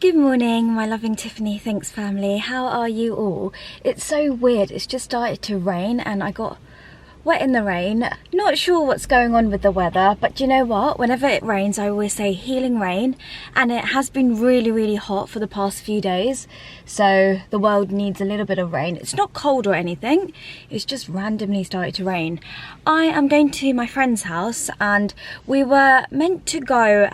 Good morning, my loving Tiffany Thinks family. How are you all? It's so weird. It's just started to rain and I got wet in the rain. Not sure what's going on with the weather, but do you know what? Whenever it rains, I always say healing rain, and it has been really hot for the past few days. So the world needs a little bit of rain. It's not cold or anything. It's just randomly started to rain. I am going to my friend's house and we were meant to go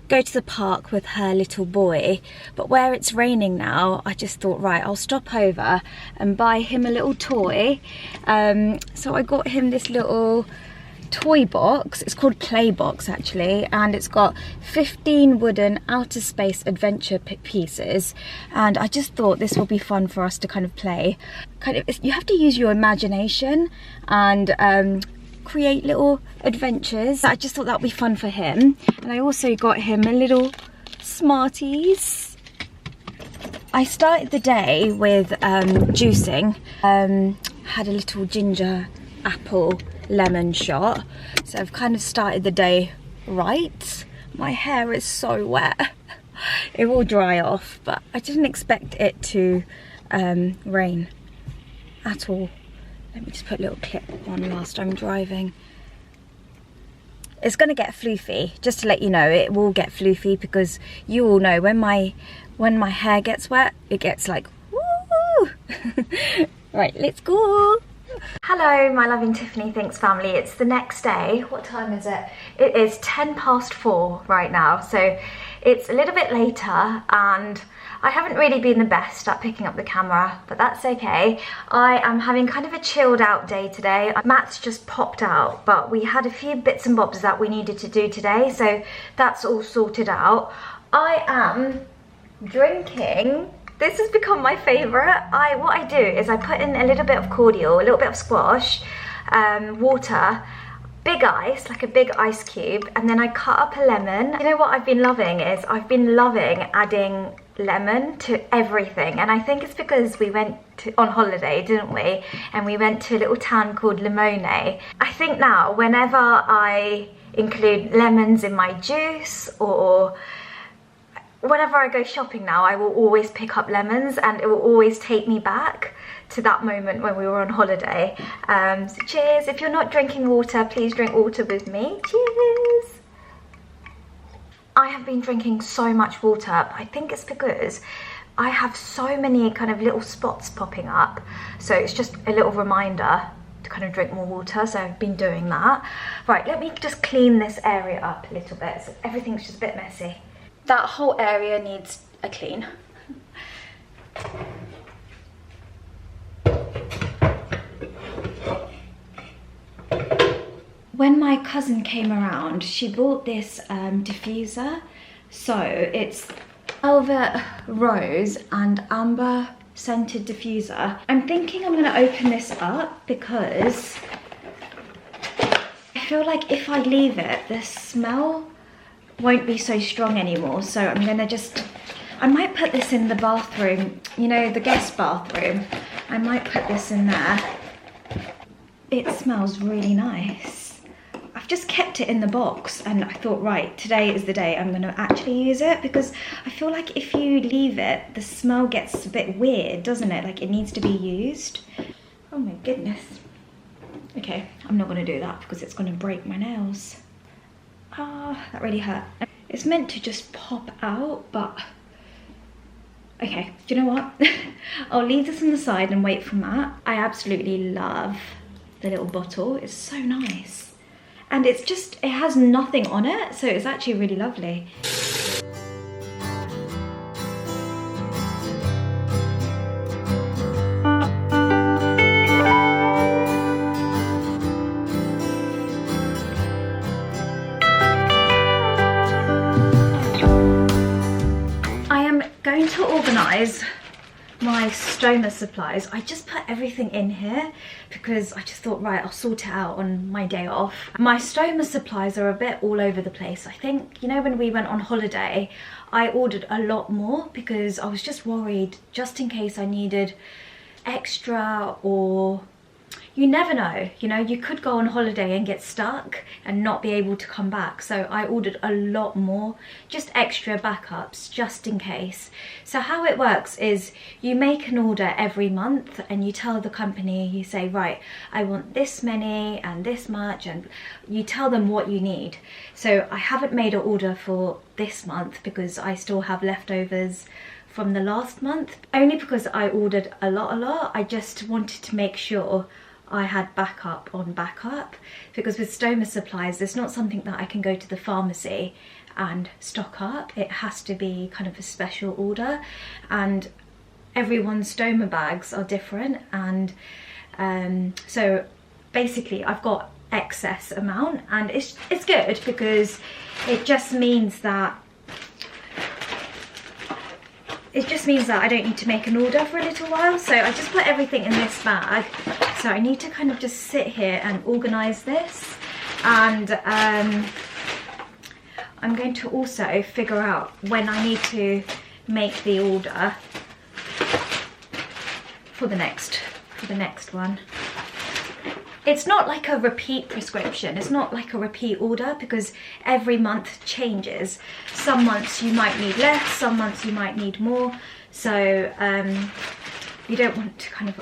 to the park with her little boy, but where it's raining now, I just thought, right, I'll stop over and buy him a little toy. So I got him this little toy box. It's called Play Box actually, and it's got 15 wooden outer space adventure pieces, and I just thought this will be fun for us to kind of play. You have to use your imagination and create little adventures. I just thought that would be fun for him. And I also got him a little Smarties. I started the day with juicing. Had a little ginger apple lemon shot. So I've kind of started the day right. My hair is so wet. It will dry off, but I didn't expect it to rain at all. Let me just put a little clip on whilst I'm driving. It's going to get floofy, just to let you know. It will get floofy because you all know when my hair gets wet, it gets like woo. Right, let's go. Hello, my loving Tiffany Thinks family. It's the next day. What time is it? It is 4:10 right now, so it's a little bit later and I haven't really been the best at picking up the camera, but that's okay. I am having kind of a chilled out day today. Matt's just popped out, but we had a few bits and bobs that we needed to do today, so that's all sorted out. I am drinking. This has become my favourite. What I do is I put in a little bit of cordial, a little bit of squash, water, big ice, like a big ice cube, and then I cut up a lemon. You know what I've been loving is I've been loving adding lemon to everything, and I think it's because we went on holiday, didn't we? And we went to a little town called Limone. I think now whenever I include lemons in my juice or whenever I go shopping now, I will always pick up lemons, and it will always take me back to that moment when we were on holiday. So cheers. If you're not drinking water, please drink water with me. Cheers. I have been drinking so much water. I think it's because I have so many kind of little spots popping up. So it's just a little reminder to kind of drink more water. So I've been doing that. Right, let me just clean this area up a little bit. So everything's just a bit messy. That whole area needs a clean. When my cousin came around, she bought this diffuser. So it's velvet rose and amber scented diffuser. I'm thinking I'm gonna open this up because I feel like if I leave it, the smell won't be so strong anymore. So I'm gonna I might put this in the bathroom, you know, the guest bathroom. I might put this in there. It smells really nice. I've just kept it in the box and I thought, right, today is the day I'm gonna actually use it, because I feel like if you leave it, the smell gets a bit weird, doesn't it? Like it needs to be used. Oh my goodness. Okay, I'm not gonna do that because it's gonna break my nails. Ah, that really hurt. It's meant to just pop out, but okay, do you know what? I'll leave this on the side and wait for Matt. I absolutely love the little bottle. It's so nice. And it has nothing on it, so it's actually really lovely. I am going to organise my stoma supplies. I just put everything in here because I just thought, right, I'll sort it out on my day off. My stoma supplies are a bit all over the place. I think, you know, when we went on holiday, I ordered a lot more because I was just worried just in case I needed extra, or you never know, you know, you could go on holiday and get stuck and not be able to come back. So I ordered a lot more, just extra backups, just in case. So how it works is you make an order every month and you tell the company, you say, right, I want this many and this much, and you tell them what you need. So I haven't made an order for this month because I still have leftovers from the last month, only because I ordered a lot. I just wanted to make sure I had backup on backup, because with stoma supplies, it's not something that I can go to the pharmacy and stock up. It has to be kind of a special order, and everyone's stoma bags are different, and so basically I've got excess amount, and it's good because it just means that I don't need to make an order for a little while. So I just put everything in this bag. So I need to kind of just sit here and organise this. And I'm going to also figure out when I need to make the order for the next one. It's not like a repeat prescription, it's not like a repeat order, because every month changes. Some months you might need less, some months you might need more. So you don't want to kind of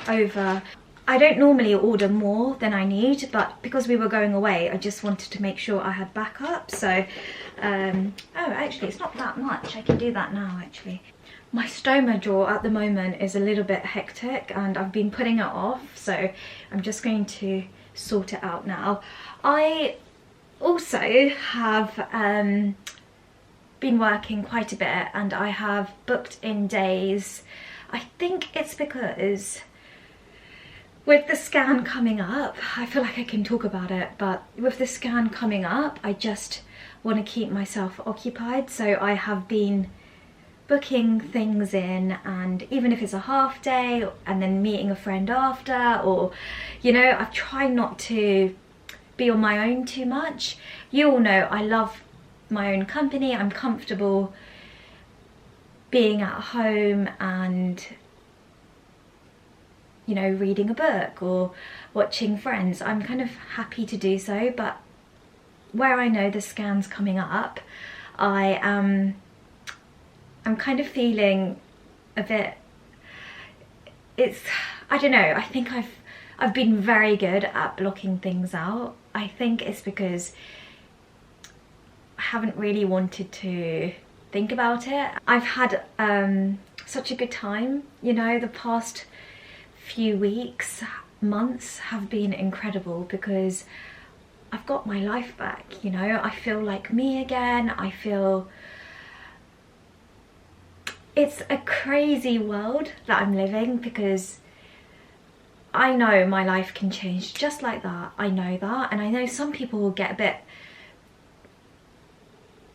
I don't normally order more than I need, but because we were going away, I just wanted to make sure I had backup. So, oh, actually, it's not that much. I can do that now, actually. My stoma drawer at the moment is a little bit hectic and I've been putting it off, so I'm just going to sort it out now. I also have been working quite a bit, and I have booked in days. I think it's because with the scan coming up, I feel like I can talk about it, but with the scan coming up, I just want to keep myself occupied. So I have been booking things in, and even if it's a half day and then meeting a friend after, or, you know, I've tried not to be on my own too much. You all know I love my own company. I'm comfortable being at home and, you know, reading a book or watching Friends. I'm kind of happy to do so, but where I know the scan's coming up, I'm kind of feeling a bit, I don't know, I think I've been very good at blocking things out. I think it's because I haven't really wanted to think about it. I've had such a good time, you know, the past few weeks, months have been incredible because I've got my life back, you know. I feel like me again. I feel it's a crazy world that I'm living, because I know my life can change just like that. I know that, and I know some people will get a bit,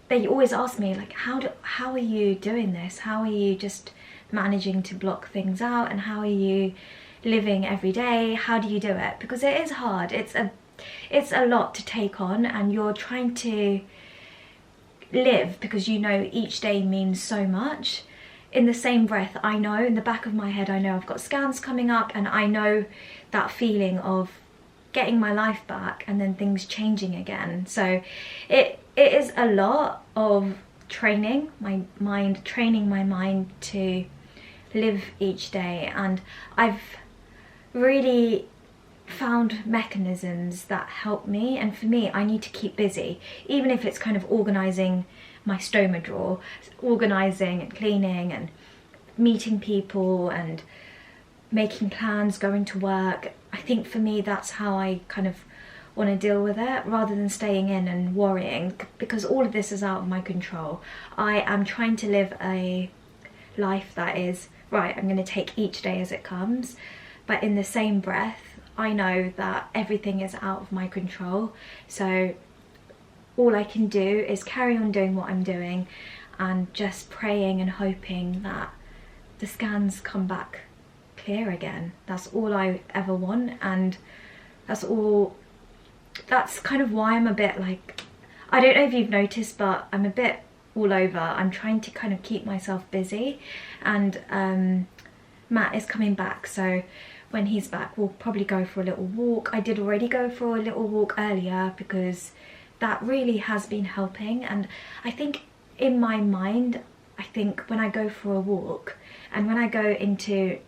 they always ask me like, how are you doing this? How are you just managing to block things out, and how are you living every day? How do you do it? Because it is hard. It's a lot to take on, and you're trying to live because you know each day means so much. In the same breath, I know in the back of my head, I know I've got scans coming up, and I know that feeling of getting my life back and then things changing again. So it is a lot of training my mind to live each day, and I've really found mechanisms that help me. And for me, I need to keep busy, even if it's kind of organising my stoma drawer, organising and cleaning and meeting people and making plans, going to work. I think for me that's how I kind of want to deal with it, rather than staying in and worrying, because all of this is out of my control. I am trying to live a life that is, right, I'm going to take each day as it comes, but in the same breath I know that everything is out of my control. So all I can do is carry on doing what I'm doing and just praying and hoping that the scans come back clear again. That's all I ever want, and that's kind of why I'm a bit like, I don't know if you've noticed, but I'm a bit all over. I'm trying to kind of keep myself busy, and Matt is coming back, so when he's back, we'll probably go for a little walk. I did already go for a little walk earlier because that really has been helping. And I think in my mind, I think when I go for a walk and when I go into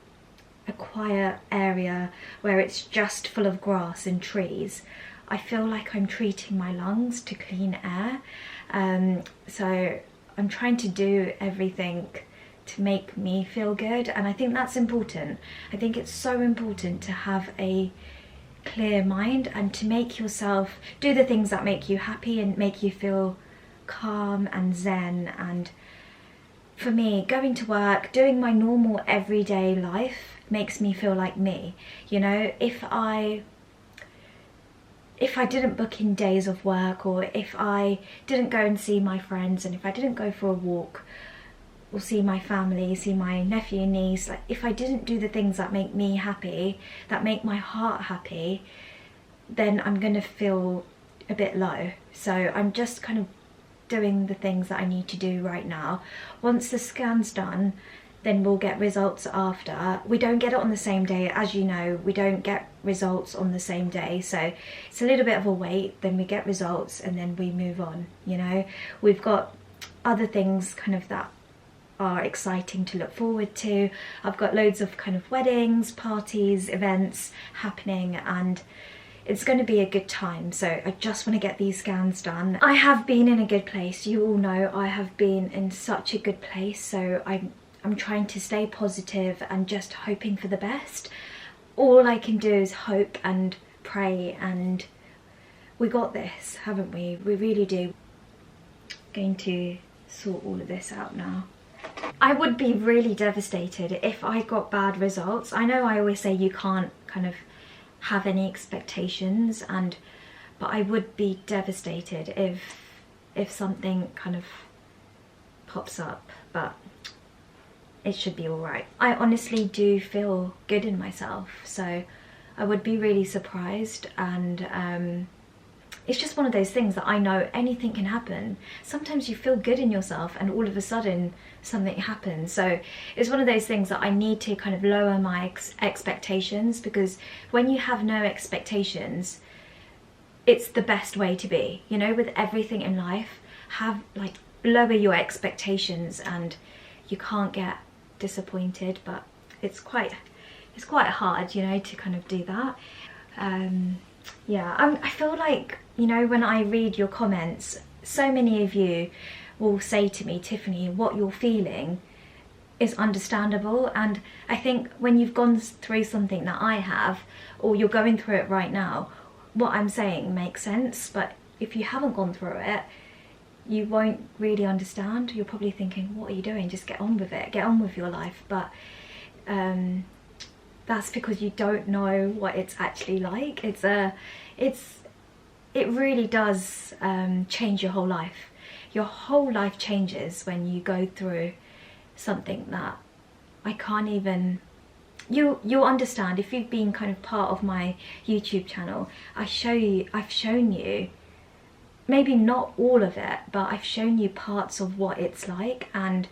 a quiet area where it's just full of grass and trees, I feel like I'm treating my lungs to clean air. So I'm trying to do everything to make me feel good, and I think that's important. I think it's so important to have a clear mind and to make yourself do the things that make you happy and make you feel calm and zen. And for me, going to work, doing my normal everyday life makes me feel like me. You know, if I didn't book in days of work, or if I didn't go and see my friends, and if I didn't go for a walk or see my family, see my nephew and niece, like if I didn't do the things that make me happy, that make my heart happy, then I'm gonna feel a bit low. So I'm just kind of doing the things that I need to do right now. Once the scan's done, then we'll get results after. We don't get it on the same day, as you know, we don't get results on the same day, so it's a little bit of a wait, then we get results and then we move on, you know. We've got other things kind of that are exciting to look forward to. I've got loads of kind of weddings, parties, events happening, and it's going to be a good time. So I just want to get these scans done. I have been in a good place. You all know I have been in such a good place, so I'm trying to stay positive and just hoping for the best. All I can do is hope and pray, and we got this, haven't we? We really do. Going to sort all of this out now. I would be really devastated if I got bad results. I know I always say you can't kind of have any expectations, but I would be devastated if something kind of pops up, but it should be all right. I honestly do feel good in myself, so I would be really surprised. And it's just one of those things that I know anything can happen. Sometimes you feel good in yourself and all of a sudden something happens. So it's one of those things that I need to kind of lower my expectations, because when you have no expectations, it's the best way to be, you know. With everything in life, lower your expectations and you can't get disappointed. But it's quite hard, you know, to kind of do that. Yeah, I feel like, you know, when I read your comments, so many of you will say to me, Tiffany, what you're feeling is understandable. And I think when you've gone through something that I have, or you're going through it right now, what I'm saying makes sense. But if you haven't gone through it, you won't really understand. You're probably thinking, what are you doing? Just get on with it, get on with your life. But that's because you don't know what it's actually like. It really does change your whole life. Your whole life changes when you go through something that I can't even... You'll understand if you've been kind of part of my YouTube channel. I've shown you, maybe not all of it, but I've shown you parts of what it's like, and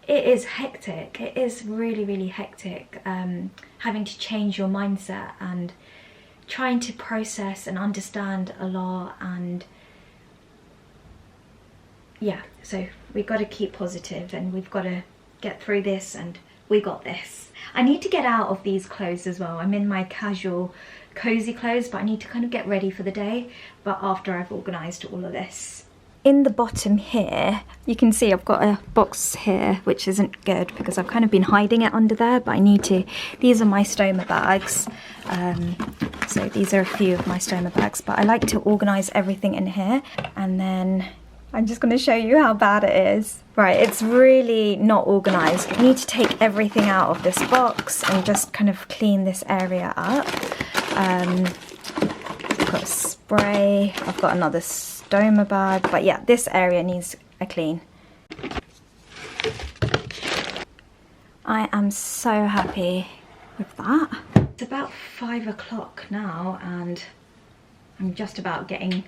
it is hectic. It is really, really hectic, having to change your mindset and trying to process and understand a lot. And yeah, so we've got to keep positive and we've got to get through this, and we got this. I need to get out of these clothes as well. I'm in my casual, cozy clothes, but I need to kind of get ready for the day, but after I've organised all of this. In the bottom here, you can see I've got a box here, which isn't good because I've kind of been hiding it under there, but I need to... These are my stoma bags. So these are a few of my stoma bags, but I like to organise everything in here. And then I'm just going to show you how bad it is. Right, it's really not organised. I need to take everything out of this box and just kind of clean this area up. I've got a spray, I've got another stoma bag, but yeah, this area needs a clean. I am so happy with that. It's about 5 o'clock now and I'm just about getting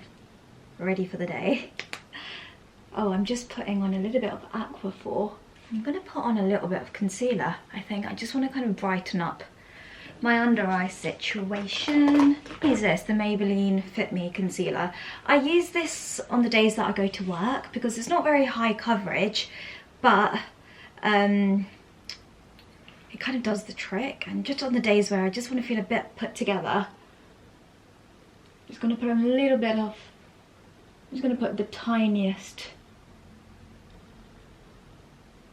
ready for the day. Oh, I'm just putting on a little bit of Aquaphor. I'm going to put on a little bit of concealer, I think. I just want to kind of brighten up my under eye situation. Is this the Maybelline Fit Me concealer? I use this on the days that I go to work because it's not very high coverage, but it kind of does the trick. And just on the days where I just want to feel a bit put together, I'm just going to put a little bit of, I'm just going to put the tiniest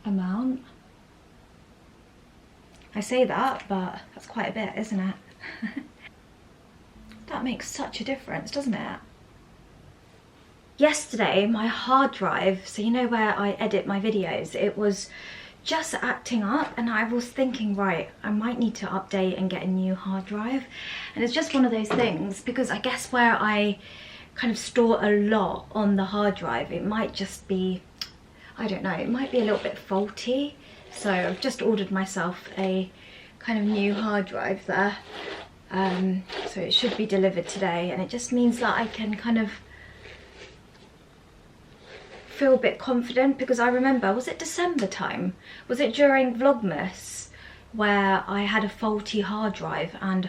amount. I say that, but that's quite a bit, isn't it? That makes such a difference, doesn't it? Yesterday, my hard drive, so you know where I edit my videos, it was just acting up, and I was thinking, right, I might need to update and get a new hard drive. And it's just one of those things, because I guess where I kind of store a lot on the hard drive, it might just be, I don't know, it might be a little bit faulty. So I've just ordered myself a kind of new hard drive there. So it should be delivered today, and it just means that I can kind of feel a bit confident, because I remember, was it December time? Was it during Vlogmas where I had a faulty hard drive and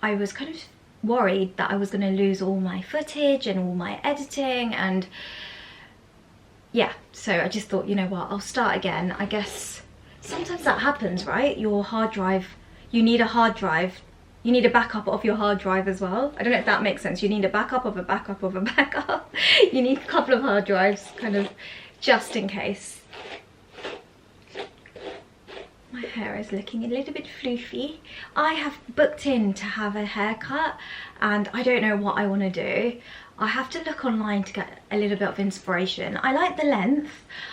I was kind of worried that I was going to lose all my footage and all my editing, and yeah, so I just thought, you know what, I'll start again. I guess sometimes that happens, right? Your hard drive, you need a hard drive, you need a backup of your hard drive as well. I don't know if that makes sense. You need a backup of a backup of a backup. You need a couple of hard drives, kind of, just in case. My hair is looking a little bit floofy. I have booked in to have a haircut, and I don't know what I want to do. I have to look online to get a little bit of inspiration. I like the length.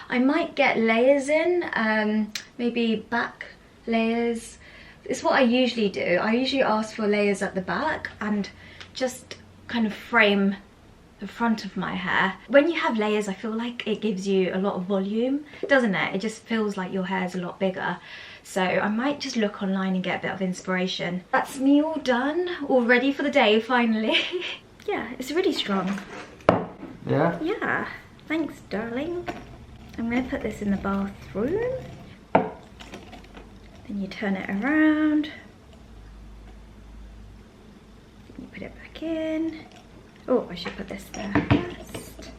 I might get layers in, maybe back layers. It's what I usually do. I usually ask for layers at the back and just kind of frame the front of my hair. When you have layers, I feel like it gives you a lot of volume, doesn't it? It just feels like your hair's a lot bigger. So I might just look online and get a bit of inspiration. That's me all done, all ready for the day, finally. Yeah, it's really strong. Yeah? Yeah, thanks darling. I'm gonna put this in the bathroom. Then you turn it around. You put it back in. Oh, I should put this there first.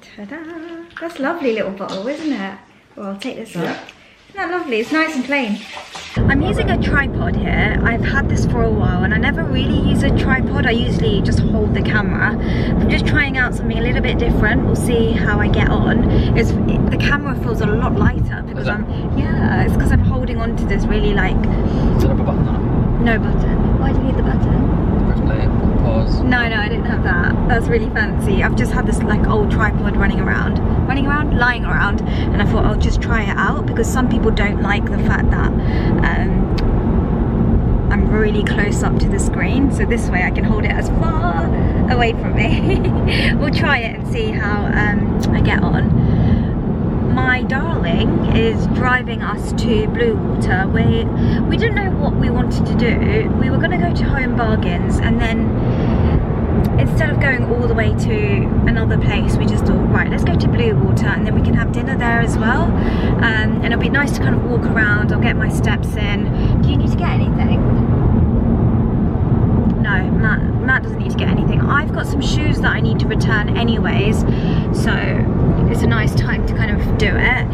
Ta-da! That's a lovely little bottle, isn't it? Well, I'll take this up. Isn't that lovely? It's nice and plain. I'm using a tripod here. I've had this for a while and I never really use a tripod. I usually just hold the camera. I'm just trying out something a little bit different. We'll see how I get on. The camera feels a lot lighter because it's because I'm holding on to this really like... Does it have a button on it? No button. Why do you need the button? Press play, pause. No, I didn't have that. That's really fancy. I've just had this like old tripod lying around, and I thought I'll just try it out because some people don't like the fact that I'm really close up to the screen, so this way I can hold it as far away from me. We'll try it and see how I get on. My darling is driving us to Bluewater. We didn't know what we wanted to do. We were going to go to Home Bargains, and then instead of going all the way to another place, we just thought, right, let's go to Bluewater and then we can have dinner there as well. And it'll be nice to kind of walk around. I'll get my steps in. Do you need to get anything? No, Matt doesn't need to get anything. I've got some shoes that I need to return anyways, so it's a nice time to kind of do it.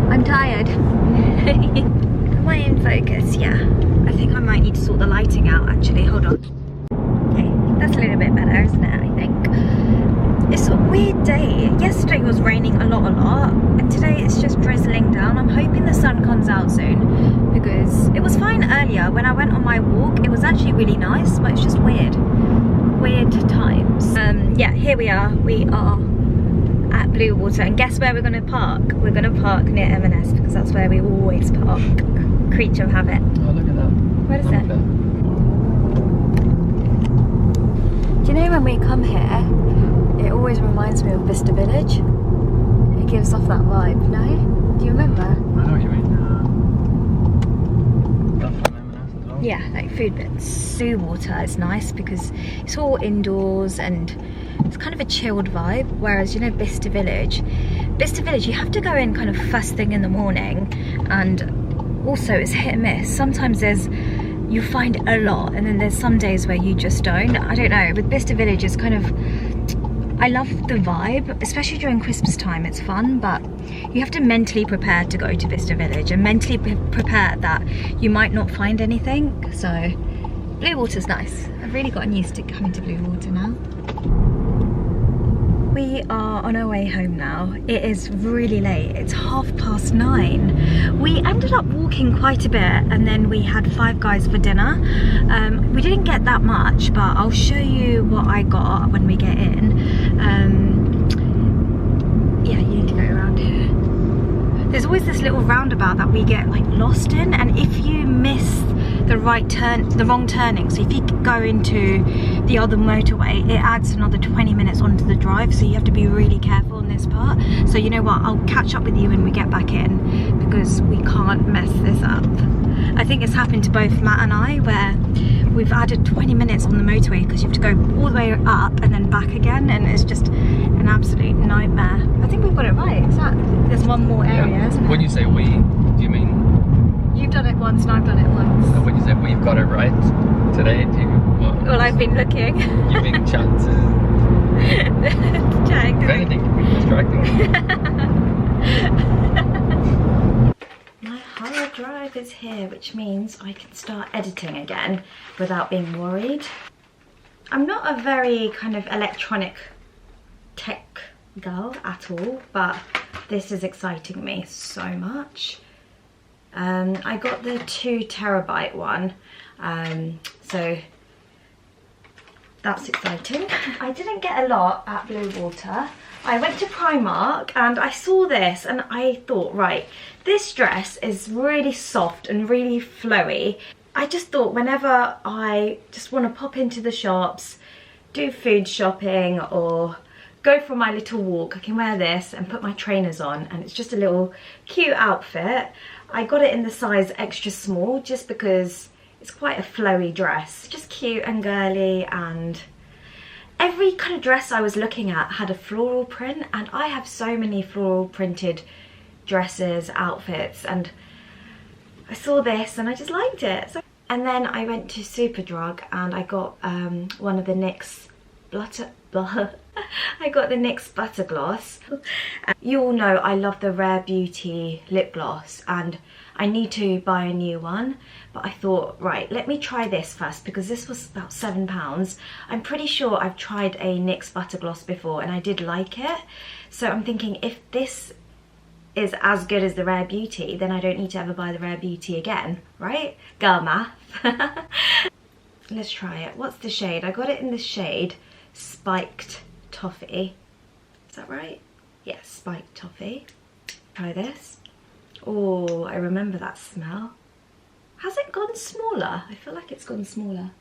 I'm tired. Am I in focus? Yeah. I think I might need to sort the lighting out actually. Hold on. That's a little bit better, isn't it, I think? It's a weird day. Yesterday was raining a lot, and today it's just drizzling down. I'm hoping the sun comes out soon because it was fine earlier. When I went on my walk, it was actually really nice, but it's just weird times. Yeah, here we are. We are at Bluewater, and guess where we're going to park? We're going to park near M&S because that's where we always park. Creature of habit. Oh, look at that. Where is it? Do you know when we come here, it always reminds me of Vista Village? It gives off that vibe, no? Do you remember? I know what you mean. That's from M&S as well. Yeah, like food bits. Bluewater is nice because it's all indoors and it's kind of a chilled vibe, whereas, you know, Vista Village, Bicester Village, you have to go in kind of first thing in the morning, and also it's hit and miss. Sometimes you find a lot, and then there's some days where you just don't. I don't know, with Bicester Village it's kind of, I love the vibe, especially during Christmas time. It's fun, but you have to mentally prepare to go to Bicester Village and mentally prepare that you might not find anything. So blue water's nice. I've really gotten used to coming to blue water now. We are on our way home now. It is really late. It's 9:30. We ended up walking quite a bit, and then we had Five Guys for dinner. We didn't get that much, but I'll show you what I got when we get in. Yeah, you need to go around here. There's always this little roundabout that we get like lost in, and if you miss the wrong turning, so if you go into the other motorway, it adds another 20 minutes onto the drive, so you have to be really careful in this part. So you know what, I'll catch up with you when we get back in, because we can't mess this up. I think it's happened to both Matt and I, where we've added 20 minutes on the motorway because you have to go all the way up and then back again, and it's just an absolute nightmare. I think we've got it right. There's one more area, isn't it? When you say we, do you mean? You've done it once and I've done it once. So when you say we've got it right today, do you? Well, I've been looking. Giving chances. Check. If anything, can be distracting. My hard drive is here, which means I can start editing again without being worried. I'm not a very kind of electronic tech girl at all, but this is exciting me so much. I got the 2 terabyte one, so that's exciting. I didn't get a lot at Blue Water. I went to Primark and I saw this and I thought, right, this dress is really soft and really flowy. I just thought whenever I just want to pop into the shops, do food shopping or go for my little walk, I can wear this and put my trainers on, and it's just a little cute outfit. I got it in the size extra small just because it's quite a flowy dress, just cute and girly, and every kind of dress I was looking at had a floral print, and I have so many floral printed dresses, outfits, and I saw this and I just liked it. And then I went to Superdrug and I got one of the NYX I got the NYX Butter Gloss. You all know I love the Rare Beauty lip gloss and I need to buy a new one, but I thought, right, let me try this first because this was about £7. I'm pretty sure I've tried a NYX Butter Gloss before and I did like it. So I'm thinking if this is as good as the Rare Beauty, then I don't need to ever buy the Rare Beauty again, right? Girl math. Let's try it. What's the shade? I got it in the shade Spiked Toffee. Is that right? Yes, Spiked Toffee. Try this. Oh, I remember that smell. Has it gone smaller? I feel like it's gone smaller.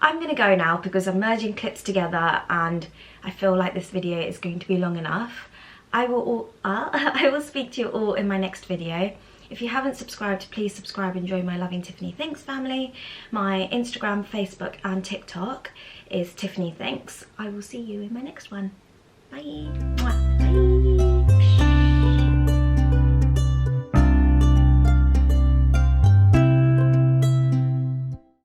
I'm gonna go now because I'm merging clips together and I feel like this video is going to be long enough. I will speak to you all in my next video. If you haven't subscribed, please subscribe and join my Loving Tiffany Thinks family. My Instagram, Facebook and TikTok is Tiffany Thinks. I will see you in my next one. Bye. Mwah. Bye.